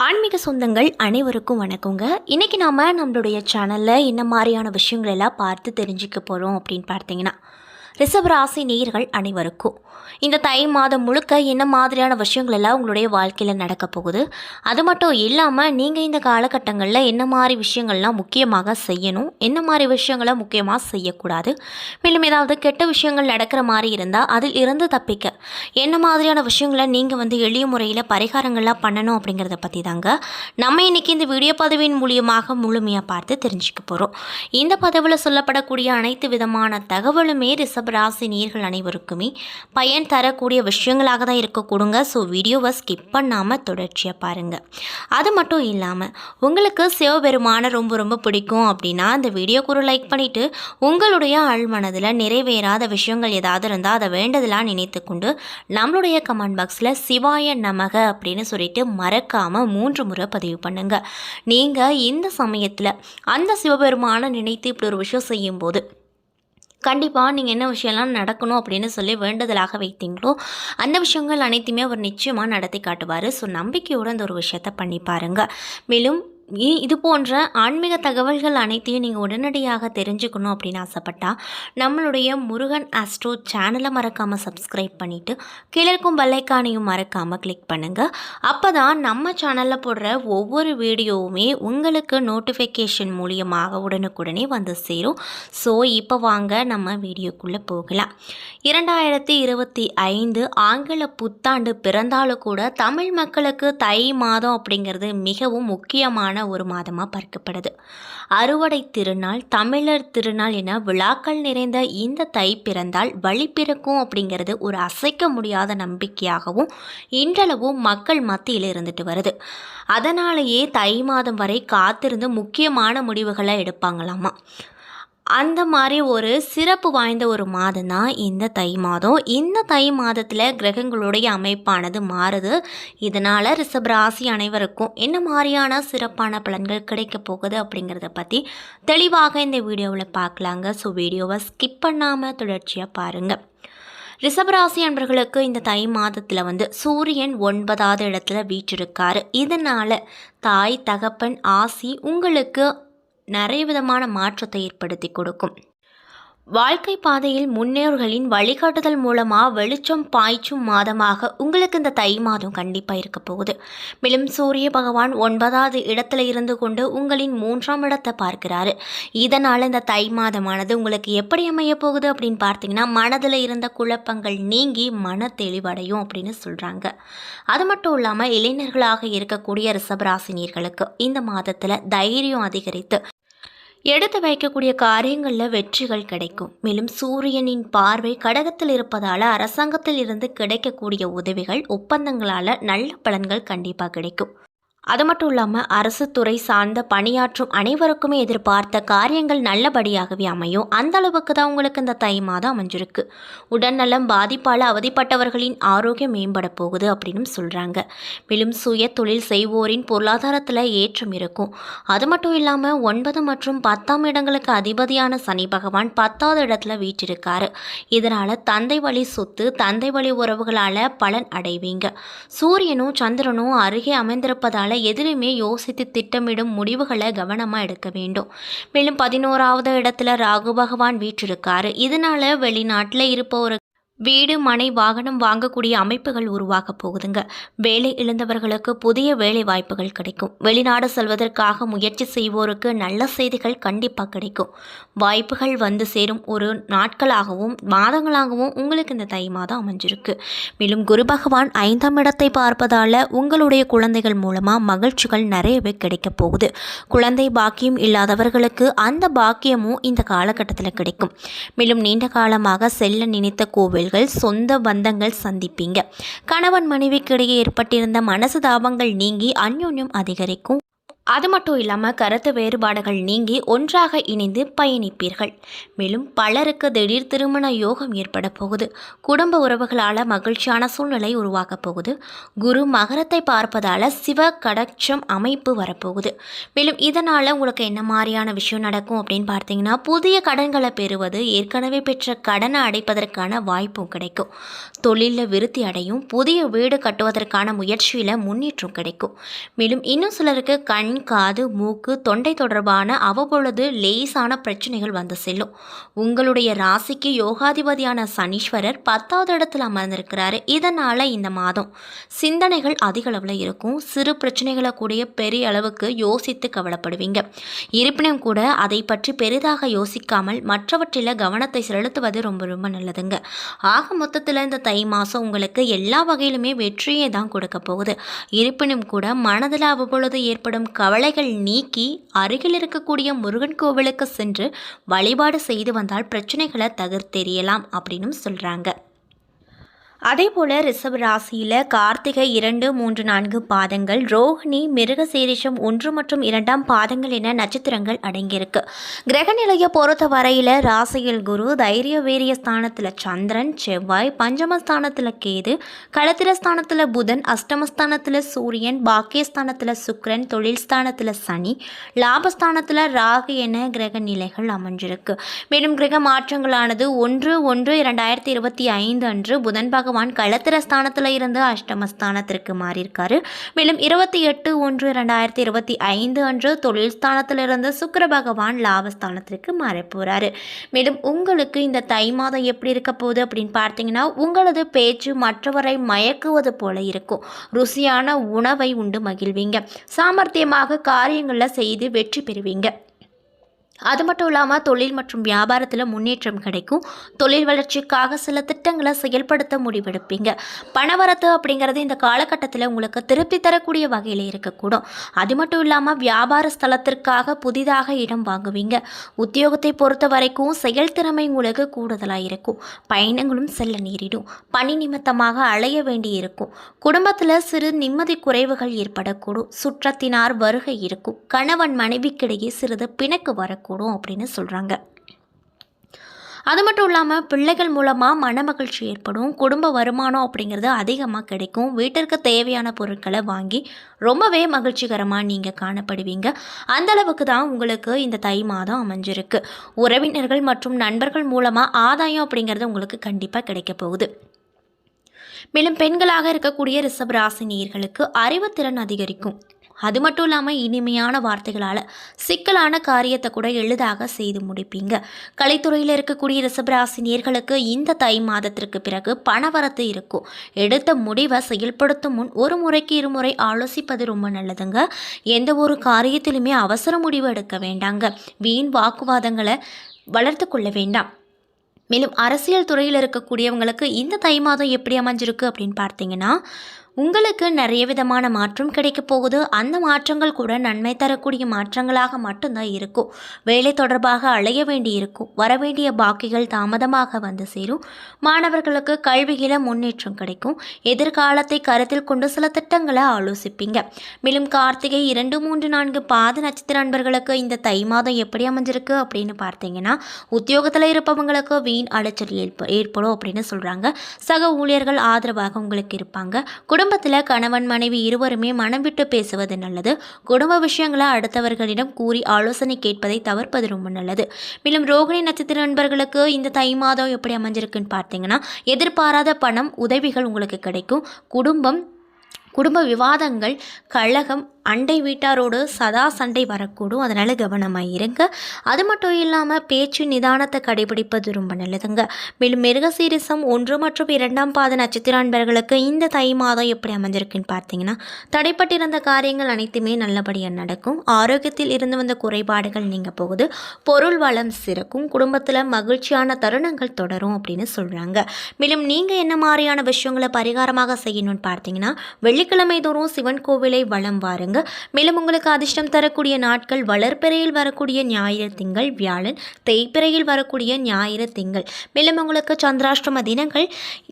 ஆன்மீக சொந்தங்கள் அனைவருக்கும் வணக்கங்க. இன்றைக்கி நாம் நம்மளுடைய சேனலில் என்ன மாதிரியான விஷயங்கள் எல்லாம் பார்த்து தெரிஞ்சுக்க போகிறோம் அப்படின்னு பார்த்தீங்கன்னா, ரிஷபராசி நேயர்கள் அனைவருக்கும் இந்த தை மாதம் முழுக்க என்ன மாதிரியான விஷயங்கள் எல்லாம் உங்களுடைய வாழ்க்கையில் நடக்க போகுது, அது மட்டும் இல்லாமல் நீங்கள் இந்த காலகட்டங்களில் என்ன மாதிரி விஷயங்கள்லாம் முக்கியமாக செய்யணும், என்ன மாதிரி விஷயங்களை முக்கியமாக செய்யக்கூடாது, மேலும் ஏதாவது கெட்ட விஷயங்கள் நடக்கிற மாதிரி இருந்தால் அதில் இருந்து தப்பிக்க என்ன மாதிரியான விஷயங்களை நீங்கள் எளிய முறையில் பரிகாரங்கள்லாம் பண்ணணும் அப்படிங்கிறத பற்றி தாங்க நம்ம இன்றைக்கி இந்த வீடியோ பதிவின் மூலியமாக முழுமையாக பார்த்து தெரிஞ்சுக்க போகிறோம். இந்த பதிவில் சொல்லப்படக்கூடிய அனைத்து விதமான தகவலுமே ரிஷபராசி நேயர்கள் அனைவருக்குமே பயன் தரக்கூடிய விஷயங்களாக தான் இருக்கக்கூடுங்க. ஸோ வீடியோவை ஸ்கிப் பண்ணாமல் தொடர்ச்சியாக பாருங்கள். அது மட்டும் இல்லாமல் உங்களுக்கு சிவபெருமானை ரொம்ப ரொம்ப பிடிக்கும் அப்படின்னா அந்த வீடியோக்கு ஒரு லைக் பண்ணிவிட்டு உங்களுடைய ஆழ்மனதில் நிறைவேறாத விஷயங்கள் ஏதாவது இருந்தால் அதை வேண்டதெல்லாம் நினைத்து கொண்டு நம்மளுடைய கமெண்ட் பாக்ஸில் சிவாய நமக அப்படின்னு சொல்லிட்டு மறக்காமல் 3 முறை பதிவு பண்ணுங்கள். நீங்கள் இந்த சமயத்தில் அந்த சிவபெருமானை நினைத்து இப்படி ஒரு விஷயம் செய்யும்போது கண்டிப்பாக நீங்கள் என்ன விஷயம்லாம் நடக்கணும் அப்படின்னு சொல்லி வேண்டுதலாக வைத்தீங்களோ அந்த விஷயங்கள் அனைத்துமே அவர் நிச்சயமாக நடத்தி காட்டுவார். ஸோ நம்பிக்கையோடு அந்த ஒரு விஷயத்தை பண்ணி பாருங்கள். மேலும் இது போன்ற ஆன்மீக தகவல்கள் அனைத்தையும் நீங்கள் உடனடியாக தெரிஞ்சுக்கணும் அப்படின்னு ஆசைப்பட்டால் நம்மளுடைய முருகன் ஆஸ்ட்ரோ சேனலை மறக்காமல் சப்ஸ்கிரைப் பண்ணிவிட்டு கீழே இருக்கும் பெல்லைக்கானையும் மறக்காமல் கிளிக் பண்ணுங்கள். அப்போ தான் நம்ம சேனலில் போடுற ஒவ்வொரு வீடியோவுமே உங்களுக்கு நோட்டிஃபிகேஷன் மூலியமாக உடனுக்குடனே வந்து சேரும். ஸோ இப்போ வாங்க நம்ம வீடியோக்குள்ளே போகலாம். 2025 ஆங்கில புத்தாண்டு பிறந்தாலும் கூட தமிழ் மக்களுக்கு தை மாதம் அப்படிங்கிறது மிகவும் முக்கியமான ஒரு மாதமாக பார்க்கப்படுது. அறுவடை திருநாள், தமிழர் திருநாள் என விழாக்கள் நிறைந்த இந்த தை பிறந்தால் வழி பிறக்கும் அப்படிங்கிறது ஒரு அசைக்க முடியாத நம்பிக்கையாகவும் இன்றளவும் மக்கள் மத்தியில் இருந்துட்டு வருது. அதனாலேயே தை மாதம் வரை காத்திருந்து முக்கியமான முடிவுகளை எடுப்பாங்களாமா. அந்த மாதிரி ஒரு சிறப்பு வாய்ந்த ஒரு மாதம் தான் இந்த தை மாதம். இந்த தை மாதத்தில் கிரகங்களுடைய அமைப்பானது மாறுது. இதனால் ரிஷபராசி அனைவருக்கும் என்ன மாதிரியான சிறப்பான பலன்கள் கிடைக்க போகுது அப்படிங்கிறத பற்றி தெளிவாக இந்த வீடியோவில் பார்க்கலாங்க. ஸோ வீடியோவை ஸ்கிப் பண்ணாமல் தொடர்ச்சியாக பாருங்கள். ரிஷபராசி அன்பர்களுக்கு இந்த தை மாதத்தில் சூரியன் 9வது இடத்துல வீற்றிருக்காரு. இதனால் தாய் தகப்பன் ஆசி உங்களுக்கு நிறைய விதமான மாற்றத்தை ஏற்படுத்தி கொடுக்கும். வாழ்க்கை பாதையில் முன்னோர்களின் வழிகாட்டுதல் மூலமாக வெளிச்சம் பாய்ச்சும் மாதமாக உங்களுக்கு இந்த தை மாதம் கண்டிப்பாக இருக்க போகுது. மேலும் சூரிய பகவான் 9வது இடத்துல இருந்து கொண்டு உங்களின் 3ஆம் இடத்தை பார்க்கிறாரு. இதனால் இந்த தை மாதமானது உங்களுக்கு எப்படி அமைய போகுது அப்படின்னு பார்த்தீங்கன்னா, மனதில் இருந்த குழப்பங்கள் நீங்கி மன தெளிவடையும் அப்படின்னு சொல்கிறாங்க. அது மட்டும் இல்லாமல் இளைஞர்களாக இருக்கக்கூடிய ரிஷபராசினியர்களுக்கு இந்த மாதத்தில் தைரியம் அதிகரித்து எடுத்து வைக்கக்கூடிய காரியங்களில் வெற்றிகள் கிடைக்கும். மேலும் சூரியனின் பார்வை கடகத்தில் இருப்பதால் அரசாங்கத்தில் இருந்து கிடைக்கக்கூடிய உதவிகள் ஒப்பந்தங்களால் நல்ல பலன்கள் கண்டிப்பாக கிடைக்கும். அது மட்டும் இல்லாமல் அரசு துறை சார்ந்த பணியாற்றும் அனைவருக்குமே எதிர்பார்த்த காரியங்கள் நல்லபடியாகவே அமையும். அந்த அளவுக்கு தான் உங்களுக்கு இந்த தை மாதம் அமைஞ்சிருக்கு. உடல்நலம் பாதிப்பால் அவதிப்பட்டவர்களின் ஆரோக்கியம் மேம்பட போகுது அப்படின்னு சொல்கிறாங்க. மேலும் சுய தொழில் செய்வோரின் பொருளாதாரத்தில் ஏற்றம் இருக்கும். அது மட்டும் இல்லாமல் 9 மற்றும் 10ஆம் இடங்களுக்கு அதிபதியான சனி பகவான் 10வது இடத்துல வீற்றிருக்காரு. இதனால் தந்தை வழி சொத்து, தந்தை வழி உறவுகளால் பலன் அடைவீங்க. சூரியனும் சந்திரனும் அருகே அமைந்திருப்பதால் எதிலுமே யோசித்து திட்டமிடும் முடிவுகளை கவனமாக எடுக்க வேண்டும். மேலும் 11வது இடத்துல ராகு பகவான் வீற்றிருக்காரு. இதனால வெளிநாட்டில் இருப்பவர் வீடு மனை வாகனம் வாங்கக்கூடிய அமைப்புகள் உருவாக போகுதுங்க. வேலை இழந்தவர்களுக்கு புதிய வேலை வாய்ப்புகள் கிடைக்கும். வெளிநாடு செல்வதற்காக முயற்சி செய்வோருக்கு நல்ல செய்திகள் கண்டிப்பாக கிடைக்கும். வாய்ப்புகள் வந்து சேரும் ஒரு நாட்களாகவும் மாதங்களாகவும் உங்களுக்கு இந்த தை மாதம் அமைஞ்சிருக்கு. மேலும் குரு பகவான் 5ஆம் இடத்தை பார்ப்பதால் உங்களுடைய குழந்தைகள் மூலமாக மகிழ்ச்சிகள் நிறையவே கிடைக்க போகுது. குழந்தை பாக்கியம் இல்லாதவர்களுக்கு அந்த பாக்கியமும் இந்த காலகட்டத்தில் கிடைக்கும். மேலும் நீண்ட காலமாக செல்ல நினைத்த கோவில் சொந்த பந்தங்கள் சந்திப்பீங்க. கணவன் மனைவிக்கு இடையே ஏற்பட்டிருந்த மனசு தாபங்கள் நீங்கி அந்யோன்யம் அதிகரிக்கும். அது மட்டும் இல்லாமல் கருத்து வேறுபாடுகள் நீங்கி ஒன்றாக இணைந்து பயணிப்பீர்கள். மேலும் பலருக்கு திடீர் திருமண யோகம் ஏற்பட போகுது. குடும்ப உறவுகளால் மகிழ்ச்சியான சூழ்நிலை உருவாக போகுது. குரு மகரத்தை பார்ப்பதால் சிவ கடட்சம் அமைப்பு வரப்போகுது. மேலும் இதனால் உங்களுக்கு என்ன மாதிரியான விஷயம் நடக்கும் அப்படின்னு பார்த்தீங்கன்னா, புதிய கடன்களை பெறுவது, ஏற்கனவே பெற்ற கடனை அடைப்பதற்கான வாய்ப்பும் கிடைக்கும். தொழிலில் விருத்தி அடையும். புதிய வீடு கட்டுவதற்கான முயற்சியில் முன்னேற்றம் கிடைக்கும். மேலும் இன்னும் சிலருக்கு கண், காது, மூக்கு, தொண்டை தொடர்பான அவ்வப்பொழுது லேசான பிரச்சனைகள் வந்து செல்லும். உங்களுடைய ராசிக்கு யோகாதிபதியான சனீஸ்வரர் 10வது இடத்துல அமர்ந்திருக்கிறாரு. இதனால் இந்த மாதம் சிந்தனைகள் அதிக அளவில் இருக்கும். சிறு பிரச்சனைகளை கூடிய பெரிய அளவுக்கு யோசித்து கவலைப்படுவீங்க. இருப்பினும் கூட அதை பற்றி பெரிதாக யோசிக்காமல் மற்றவற்றில் கவனத்தை செலுத்துவது ரொம்ப ரொம்ப நல்லதுங்க. ஆக மொத்தத்தில் இந்த தை மாதம் உங்களுக்கு எல்லா வகையிலுமே வெற்றியை தான் கொடுக்க போகுது. இருப்பினும் கூட மனதில் அவ்வப்பொழுது ஏற்படும் கவலைகள் நீக்கி அருகில் இருக்கக்கூடிய முருகன் கோவிலுக்கு சென்று வழிபாடு செய்து வந்தால் பிரச்சனைகளை தவிர்த்தெறியலாம் அப்படின்னு சொல்கிறாங்க. அதே போல் ரிஷப ராசியில் கார்த்திகை 2, 3, 4 பாதங்கள், ரோஹிணி, மிருகசீரிஷம் 1 மற்றும் 2ஆம் பாதங்கள் என நட்சத்திரங்கள் அடங்கியிருக்கு. கிரக நிலையை பொறுத்த வரையில் ராசியில் குரு, தைரிய வீரிய ஸ்தானத்தில் சந்திரன், செவ்வாய், பஞ்சமஸ்தானத்தில் கேது, களத்திரஸ்தானத்தில் புதன், அஷ்டமஸ்தானத்தில் சூரியன், பாக்கியஸ்தானத்தில் சுக்கிரன், தொழில் ஸ்தானத்தில் சனி, லாபஸ்தானத்தில் ராகு என கிரக நிலைகள் அமைஞ்சிருக்கு. மேலும் கிரக மாற்றங்களானது 1/1/2025 அன்று புதன் பகவான் களத்திரஸ்தானத்தில் இருந்து அஷ்டமஸ்தானத்திற்கு மாறியிருக்காரு. மேலும் 28/1/2025 அன்று தொழில் ஸ்தானத்திலிருந்து சுக்கிர பகவான் லாபஸ்தானத்திற்கு மாற போறாரு. மேலும் உங்களுக்கு இந்த தை மாதம் எப்படி இருக்க போகுது அப்படின்னு பார்த்தீங்கன்னா, உங்களது பேச்சு மற்றவரை மயக்குவது போல இருக்கும். ருசியான உணவை உண்டு மகிழ்வீங்க. சாமர்த்தியமாக காரியங்களை செய்து வெற்றி பெறுவீங்க. அது மட்டும் இல்லாமல் தொழில் மற்றும் வியாபாரத்தில் முன்னேற்றம் கிடைக்கும். தொழில் வளர்ச்சிக்காக சில திட்டங்களை செயல்படுத்த முடிவெடுப்பீங்க. பணவரத்து அப்படிங்கிறது இந்த காலகட்டத்தில் உங்களுக்கு திருப்தி தரக்கூடிய வகையில் இருக்கக்கூடும். அது மட்டும் இல்லாமல் வியாபார ஸ்தலத்திற்காக புதிதாக இடம் வாங்குவீங்க. உத்தியோகத்தை பொறுத்த வரைக்கும் செயல்திறமை உங்களுக்கு கூடுதலாக இருக்கும். பயணங்களும் செல்ல நேரிடும். பணி நிமித்தமாக அலைய வேண்டி இருக்கும். குடும்பத்தில் சிறு நிம்மதி குறைவுகள் ஏற்படக்கூடும். சுற்றத்தினார் வருகை இருக்கும். கணவன் மனைவிக்கிடையே சிறிது பிணக்கு வரக்கூடும் அப்படின்னு சொல்கிறாங்க. அது மட்டும் இல்லாமல் பிள்ளைகள் மூலமாக மன மகிழ்ச்சி ஏற்படும். குடும்ப வருமானம் அப்படிங்கிறது அதிகமாக கிடைக்கும். வீட்டிற்கு தேவையான பொருட்களை வாங்கி ரொம்பவே மகிழ்ச்சிகரமாக நீங்கள் காணப்படுவீங்க. அந்தளவுக்கு தான் உங்களுக்கு இந்த தை மாதம் அமைஞ்சிருக்கு. உறவினர்கள் மற்றும் நண்பர்கள் மூலமாக ஆதாயம் அப்படிங்கிறது உங்களுக்கு கண்டிப்பாக கிடைக்க போகுது. மேலும் பெண்களாக இருக்கக்கூடிய ரிஷப ராசி நேயர்களுக்கு அறிவுத்திறன் அதிகரிக்கும். அது மட்டும் இல்லாமல் இனிமையான வார்த்தைகளால் சிக்கலான காரியத்தை கூட எளிதாக செய்து முடிப்பீங்க. கலைத்துறையில் இருக்கக்கூடிய ரிஷபராசி நேயர்களுக்கு இந்த தை மாதத்திற்கு பிறகு பணவரத்து இருக்கும். எடுத்த முடிவை செயல்படுத்தும் முன் ஒரு முறைக்கு இருமுறை ஆலோசிப்பது ரொம்ப நல்லதுங்க. எந்த ஒரு காரியத்திலுமே அவசர முடிவு எடுக்க வேண்டாங்க. வீண் வாக்குவாதங்களை வளர்த்து கொள்ள வேண்டாம். மேலும் அரசியல் துறையில் இருக்கக்கூடியவங்களுக்கு இந்த தை மாதம் எப்படி அமைஞ்சிருக்கு அப்படின்னு பார்த்தீங்கன்னா, உங்களுக்கு நிறைய விதமான மாற்றம் கிடைக்க போகுது. அந்த மாற்றங்கள் கூட நன்மை தரக்கூடிய மாற்றங்களாக மட்டும்தான் இருக்கும். வேலை தொடர்பாக அலைய வேண்டி இருக்கும். வரவேண்டிய பாக்கிகள் தாமதமாக வந்து சேரும். மாணவர்களுக்கு கல்வியில் முன்னேற்றம் கிடைக்கும். எதிர்காலத்தை கருத்தில் கொண்டு சில திட்டங்களை ஆலோசிப்பீங்க. மேலும் கார்த்திகை 2, 3, 4 பாத நட்சத்திர நண்பர்களுக்கு இந்த தை மாதம் எப்படி அமைஞ்சிருக்கு அப்படின்னு பார்த்தீங்கன்னா, உத்தியோகத்தில் இருப்பவங்களுக்கு வீண் அலைச்சல் ஏற்படும் அப்படின்னு சொல்கிறாங்க. சக ஊழியர்கள் ஆதரவாக உங்களுக்கு இருப்பாங்க. குடும்பத்தில் கணவன் மனைவி இருவருமே மனம் விட்டு பேசுவது நல்லது. குடும்ப விஷயங்களை அடுத்தவர்களிடம் கூறி ஆலோசனை கேட்பதை தவிர்ப்பது ரொம்ப நல்லது. மேலும் ரோகிணி நட்சத்திர நண்பர்களுக்கு இந்த தை மாதம் எப்படி அமைஞ்சிருக்குன்னு பார்த்தீங்கன்னா, எதிர்பாராத பணம் உதவிகள் உங்களுக்கு கிடைக்கும். குடும்ப விவாதங்கள், கழகம், அண்டை வீட்டாரோடு சதா சண்டை வரக்கூடும். அதனால் கவனமாக இருங்க. அது மட்டும் இல்லாமல் பேச்சு நிதானத்தை கடைபிடிப்பது ரொம்ப நல்லதுங்க. மேலும் மிருகசீரிசம் 1 மற்றும் 2ஆம் பாத நட்சத்திர நண்பர்களுக்கு இந்த தை மாதம் எப்படி அமைஞ்சிருக்குன்னு பார்த்தீங்கன்னா, தடைப்பட்டிருந்த காரியங்கள் அனைத்துமே நல்லபடியாக நடக்கும். ஆரோக்கியத்தில் இருந்து வந்த குறைபாடுகள் நீங்க போகுது. பொருள் வளம் சிறக்கும். குடும்பத்தில் மகிழ்ச்சியான தருணங்கள் தொடரும் அப்படின்னு சொல்கிறாங்க. மேலும் நீங்கள் என்ன மாதிரியான விஷயங்களை பரிகாரமாக செய்யணும்னு பார்த்தீங்கன்னா, வெள்ளிக்கிழமை தோறும் சிவன் கோவிலை வலம் வாருங்க. மேலும் உங்களுக்கு அதிர்ஷ்டம் தரக்கூடிய நாட்கள் வளர்பிறையில் வரக்கூடிய ஞாயிறு, திங்கள், வியாழன், தேய்பிறையில் வரக்கூடிய ஞாயிறு, திங்கள். மேலும் உங்களுக்கு சந்திராஷ்டம தினங்கள்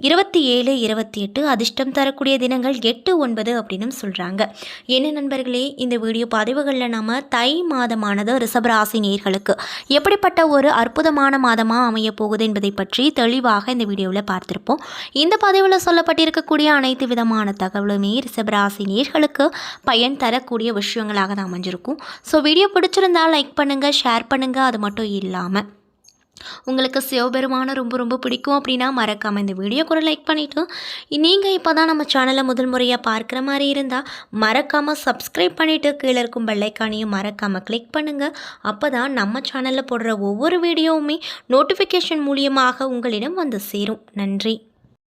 27, 28, அதிர்ஷ்டம் தரக்கூடிய தினங்கள் 8, 9 அப்படின்னு சொல்கிறாங்க. என்ன நண்பர்களே, இந்த வீடியோ பதிவுகளில் நம்ம தை மாதமானது ரிஷபராசி நேயர்களுக்கு எப்படிப்பட்ட ஒரு அற்புதமான மாதமாக அமைய போகுது என்பதை பற்றி தெளிவாக இந்த வீடியோவில் பார்த்துருப்போம். இந்த பதிவில் சொல்லப்பட்டிருக்கக்கூடிய அனைத்து விதமான தகவலுமே ரிஷபராசி நேயர்களுக்கு பயன் தரக்கூடிய விஷயங்களாக தான் அமைஞ்சிருக்கும். ஸோ வீடியோ பிடிச்சிருந்தால் லைக் பண்ணுங்கள், ஷேர் பண்ணுங்கள். அது மட்டும் இல்லாமல் உங்களுக்கு சிவபெருமான ரொம்ப ரொம்ப பிடிக்கும் அப்படின்னா மறக்காமல் இந்த வீடியோக்கு ஒரு லைக் பண்ணிவிட்டு, நீங்கள் இப்போ தான் நம்ம சேனலை முதல் முறையாக பார்க்குற மாதிரி இருந்தால் மறக்காமல் சப்ஸ்கிரைப் பண்ணிவிட்டு கீழே இருக்கும் பெல்லைக்கானையும் மறக்காமல் கிளிக் பண்ணுங்கள். அப்போ தான் நம்ம சேனலில் போடுற ஒவ்வொரு வீடியோவுமே நோட்டிஃபிகேஷன் மூலியமாக உங்களிடம் வந்து சேரும். நன்றி.